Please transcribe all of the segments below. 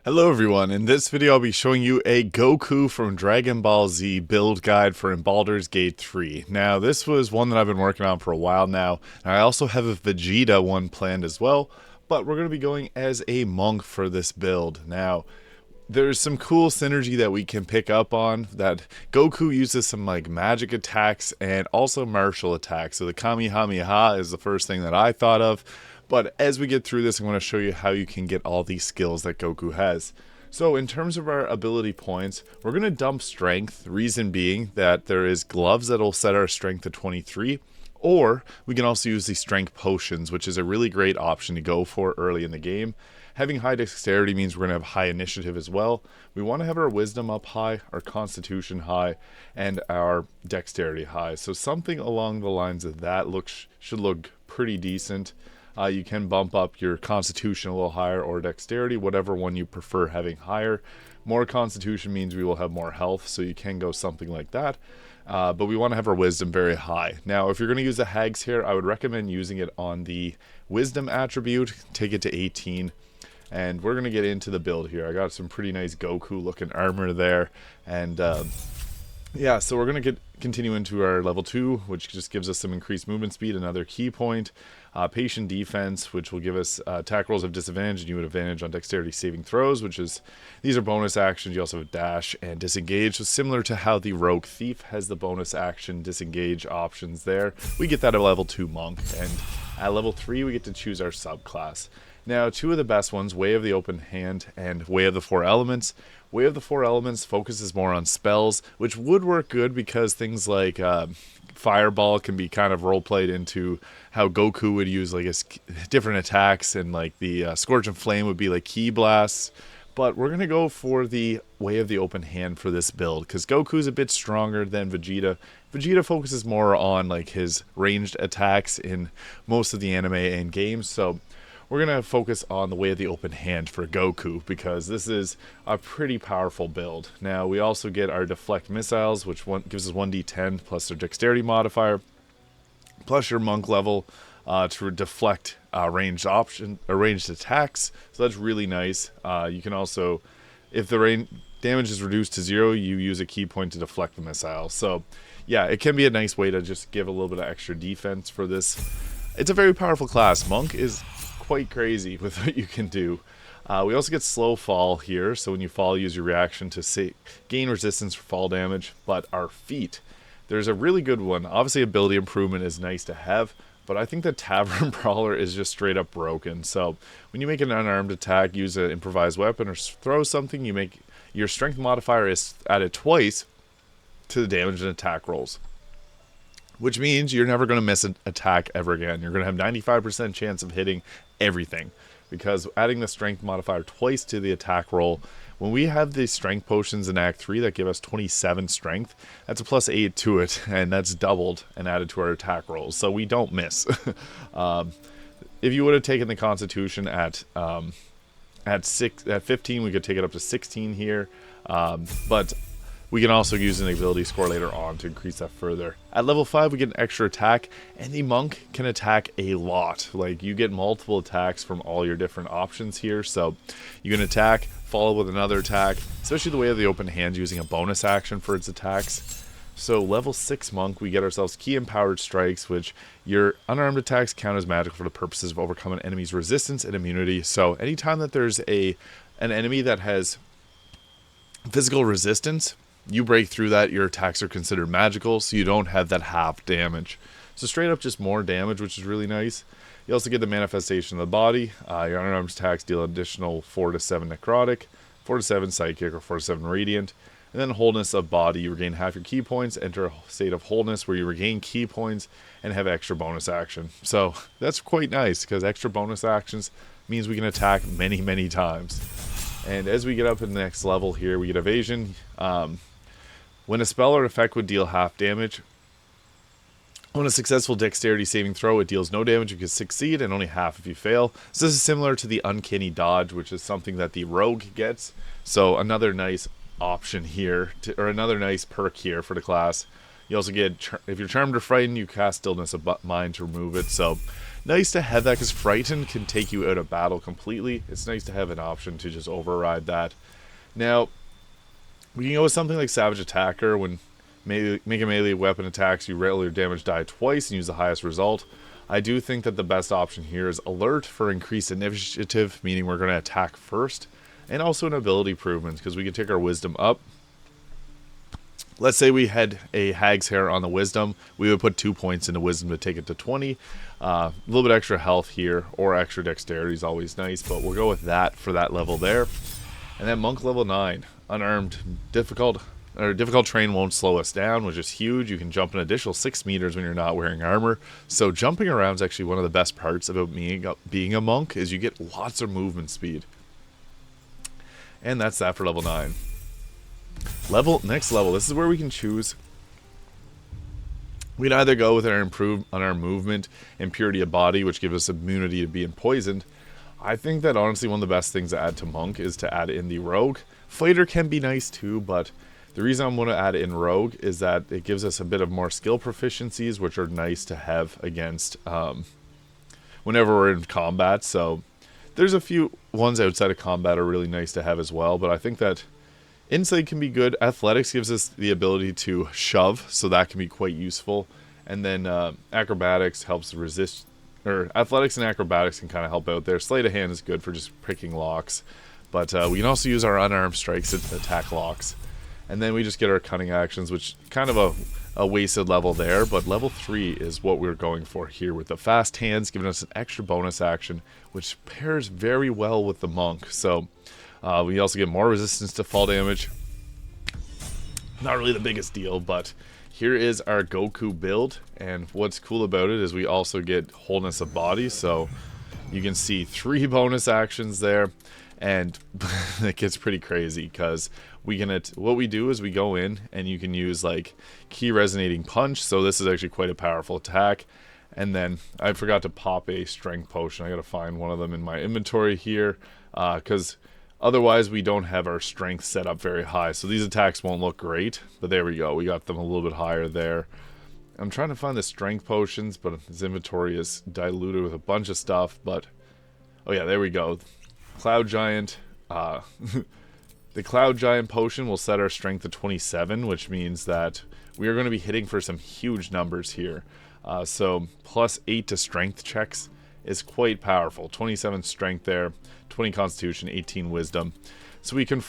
Hello everyone, in this video I'll be showing you a Goku from Dragon Ball Z build guide for Baldur's Gate 3. Now this was one that I've been working on for a while now, and I also have a Vegeta one planned as well, but we're going to be going as a monk for this build. Now there's some cool synergy that we can pick up on, that Goku uses some like magic attacks and also martial attacks. So the Kamehameha is the first thing that I thought of. But as we get through this, I'm going to show you how you can get all these skills that Goku has. So in terms of our ability points, we're going to dump strength, reason being that there is gloves that will set our strength to 23, or we can also use these strength potions, which is a really great option to go for early in the game. Having high dexterity means we're going to have high initiative as well. We want to have our wisdom up high, our constitution high, and our dexterity high. So something along the lines of that should look pretty decent. You can bump up your constitution a little higher or dexterity, whatever one you prefer having higher. More constitution means we will have more health, so you can go something like that. But we want to have our wisdom very high. Now, if you're going to use the hags here, I would recommend using it on the wisdom attribute. Take it to 18. And we're going to get into the build here. I got some pretty nice Goku looking armor there. And yeah, so we're going to continue into our level 2, which just gives us some increased movement speed, another key point. Patient defense, which will give us attack rolls of disadvantage, and you would advantage on dexterity saving throws, these are bonus actions. You also have dash and disengage, so similar to how the rogue thief has the bonus action disengage options there. We get that at level 2 monk, and at level 3 we get to choose our subclass. Now, two of the best ones, Way of the Open Hand and Way of the Four Elements. Way of the Four Elements focuses more on spells, which would work good because things like Fireball can be kind of role-played into how Goku would use like his different attacks, and like the Scorch and Flame would be like Ki blasts. But we're going to go for the Way of the Open Hand for this build, because Goku's a bit stronger than Vegeta. Vegeta focuses more on like his ranged attacks in most of the anime and games, so we're going to focus on the Way of the Open Hand for Goku, because this is a pretty powerful build. Now, we also get our Deflect Missiles, which gives us 1d10 plus their Dexterity modifier, plus your Monk level to deflect ranged attacks. So that's really nice. You can also, if the damage is reduced to 0, you use a key point to deflect the missile. So yeah, it can be a nice way to just give a little bit of extra defense for this. It's a very powerful class. Monk is quite crazy with what you can do. We also get slow fall here, so when you fall, use your reaction to gain resistance for fall damage. But our feat, there's a really good one. Obviously, ability improvement is nice to have, but I think the Tavern Brawler is just straight up broken. So when you make an unarmed attack, use an improvised weapon or throw something, you make your strength modifier is added twice to the damage and attack rolls, which means you're never going to miss an attack ever again. You're going to have 95% chance of hitting everything, because adding the strength modifier twice to the attack roll, when we have the strength potions in Act 3 that give us 27 strength, that's a plus 8 to it, and that's doubled and added to our attack rolls, so we don't miss. If you would have taken the constitution at 15, we could take it up to 16 here, but we can also use an ability score later on to increase that further. At level 5, we get an extra attack, and the monk can attack a lot. Like, you get multiple attacks from all your different options here, so you can attack, follow with another attack, especially the Way of the Open Hand using a bonus action for its attacks. So level 6 monk, we get ourselves Key Empowered Strikes, which your unarmed attacks count as magic for the purposes of overcoming enemies' resistance and immunity. So anytime that there's an enemy that has physical resistance, you break through that, your attacks are considered magical, so you don't have that half damage. So straight up just more damage, which is really nice. You also get the Manifestation of the Body. Your unarmed attacks deal additional 4 to 7 necrotic, 4 to 7 psychic, or 4 to 7 radiant. And then Wholeness of Body, you regain half your key points, enter a state of wholeness where you regain key points and have extra bonus action. So that's quite nice, because extra bonus actions means we can attack many, many times. And as we get up in the next level here, we get Evasion. When a spell or effect would deal half damage, on a successful dexterity saving throw, it deals no damage if you succeed and only half if you fail. So this is similar to the Uncanny Dodge, which is something that the rogue gets. So another nice option here, or another nice perk here for the class. You also get, if you're charmed or frightened, you cast Stillness of Mind to remove it. So nice to have that because Frighten can take you out of battle completely. It's nice to have an option to just override that. Now, we can go with something like Savage Attacker. When make a melee weapon attacks, you roll your damage die twice and use the highest result. I do think that the best option here is Alert for increased initiative, meaning we're going to attack first, and also an ability improvement because we can take our wisdom up. Let's say we had a Hag's Hair on the wisdom, we would put 2 points into wisdom to take it to 20. A little bit extra health here, or extra dexterity is always nice, but we'll go with that for that level there. And then Monk level 9, unarmed, difficult terrain won't slow us down, which is huge. You can jump an additional 6 meters when you're not wearing armor. So jumping around is actually one of the best parts about being a monk, is you get lots of movement speed. And that's that for level 9. Next level, this is where we can choose. We can either go with our improved on our movement and purity of body, which gives us immunity to being poisoned. I think that honestly one of the best things to add to Monk is to add in the Rogue. Fighter can be nice too, but the reason I'm going to add it in Rogue is that it gives us a bit of more skill proficiencies, which are nice to have against whenever we're in combat. So there's a few ones outside of combat are really nice to have as well, but I think that Insight can be good. Athletics gives us the ability to shove, so that can be quite useful. And then Acrobatics helps resist, or Athletics and Acrobatics can kind of help out there. Sleight of Hand is good for just picking locks, but we can also use our unarmed strikes to attack locks. And then we just get our cunning actions, which kind of a wasted level there, but level 3 is what we're going for here with the fast hands, giving us an extra bonus action, which pairs very well with the monk. So we also get more resistance to fall damage. Not really the biggest deal, but here is our Goku build, and what's cool about it is we also get wholeness of body, so you can see 3 bonus actions there, and it gets pretty crazy because what we do is we go in and you can use like key resonating punch, so this is actually quite a powerful attack. And then I forgot to pop a strength potion. I gotta find one of them in my inventory here because otherwise we don't have our strength set up very high, so these attacks won't look great, but there we go, we got them a little bit higher there. I'm trying to find the strength potions, but his inventory is diluted with a bunch of stuff. But oh yeah, there we go. Cloud Giant the Cloud Giant potion will set our strength to 27, which means that we are going to be hitting for some huge numbers here. So plus 8 to strength checks is quite powerful. 27 strength there, 20 constitution, 18 wisdom. So we can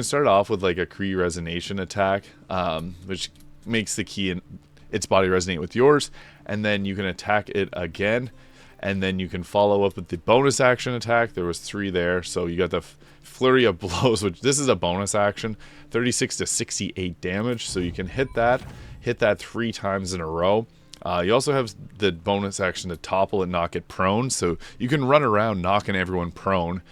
start off with like a Kree resonation attack, which makes the key in its body resonate with yours, and then you can attack it again, and then you can follow up with the bonus action attack. There was 3 there, so you got the flurry of blows, which this is a bonus action, 36 to 68 damage, so you can hit that 3 times in a row. You also have the bonus action to topple and knock it prone, so you can run around knocking everyone prone,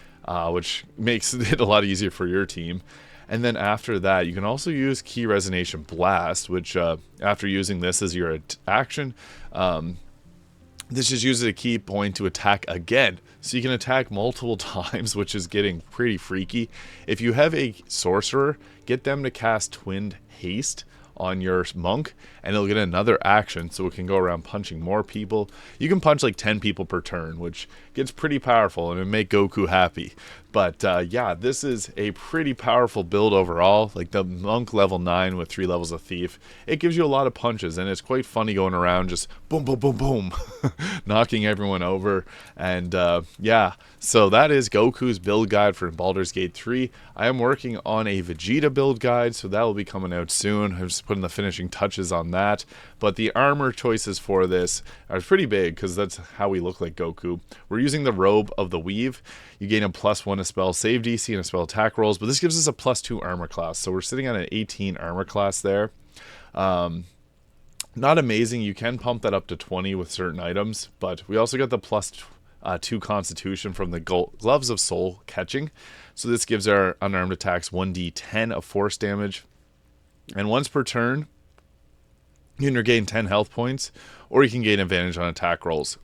which makes it a lot easier for your team. And then after that, you can also use Key Resonation Blast, which after using this as your action, this just uses a key point to attack again. So you can attack multiple times, which is getting pretty freaky. If you have a sorcerer, get them to cast Twinned Haste on your monk, and it'll get another action, so it can go around punching more people. You can punch like 10 people per turn, which gets pretty powerful, and it'll make Goku happy. But yeah, this is a pretty powerful build overall. Like the monk level 9 with 3 levels of thief, it gives you a lot of punches, and it's quite funny going around just boom boom boom boom knocking everyone over. And yeah, so that is Goku's build guide for Baldur's Gate 3. I am working on a Vegeta build guide, so that will be coming out soon. I'm just putting the finishing touches on that. But the armor choices for this are pretty big because that's how we look like Goku. We're using the Robe of the Weave. You gain a +1 to spell save DC and a spell attack rolls, but this gives us a +2 armor class. So we're sitting on an 18 armor class there. Not amazing. You can pump that up to 20 with certain items, but we also got the +2 constitution from the Gloves of Soul catching. So this gives our unarmed attacks 1d10 of force damage. And once per turn, you can either gain 10 health points, or you can gain advantage on attack rolls.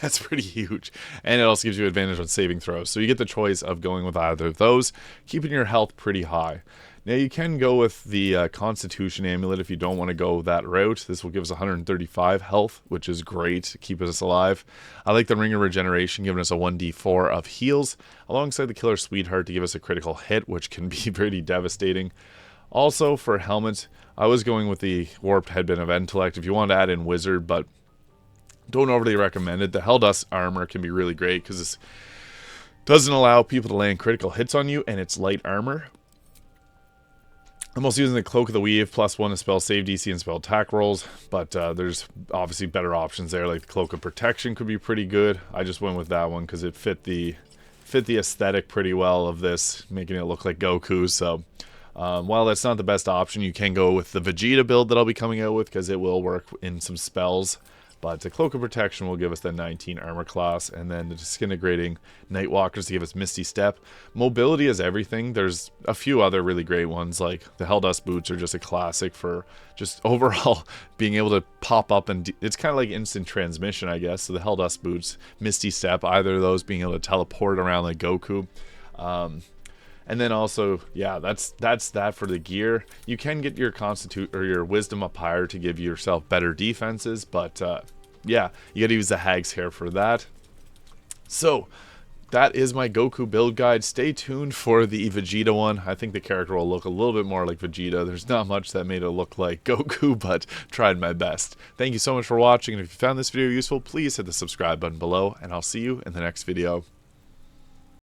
That's pretty huge. And it also gives you advantage on saving throws. So you get the choice of going with either of those, keeping your health pretty high. Now you can go with the Constitution Amulet if you don't want to go that route. This will give us 135 health, which is great to keep us alive. I like the Ring of Regeneration, giving us a 1d4 of heals, alongside the Killer Sweetheart to give us a critical hit, which can be pretty devastating. Also, for helmet, I was going with the Warped Headband of Intellect if you want to add in Wizard, but don't overly recommend it. The Helldust armor can be really great because this doesn't allow people to land critical hits on you, and it's light armor. I'm also using the Cloak of the Weave, +1 to spell save DC and spell attack rolls, but there's obviously better options there, like the Cloak of Protection could be pretty good. I just went with that one because it fit the aesthetic pretty well of this, making it look like Goku. So while that's not the best option, you can go with the Vegeta build that I'll be coming out with because it will work in some spells. But the Cloak of Protection will give us the 19 armor class, and then the Disintegrating Nightwalkers to give us Misty Step. Mobility is everything. There's a few other really great ones, like the Helldust Boots are just a classic for just overall being able to pop up, and it's kind of like instant transmission, I guess. So the Helldust Boots, Misty Step, either of those being able to teleport around like Goku. And then also, yeah, that's that for the gear. You can get your Constitute or your Wisdom up higher to give yourself better defenses, but yeah, you gotta use the Hag's Hair for that. So that is my Goku build guide. Stay tuned for the Vegeta one. I think the character will look a little bit more like Vegeta. There's not much that made it look like Goku, but tried my best. Thank you so much for watching, and if you found this video useful, please hit the subscribe button below, and I'll see you in the next video.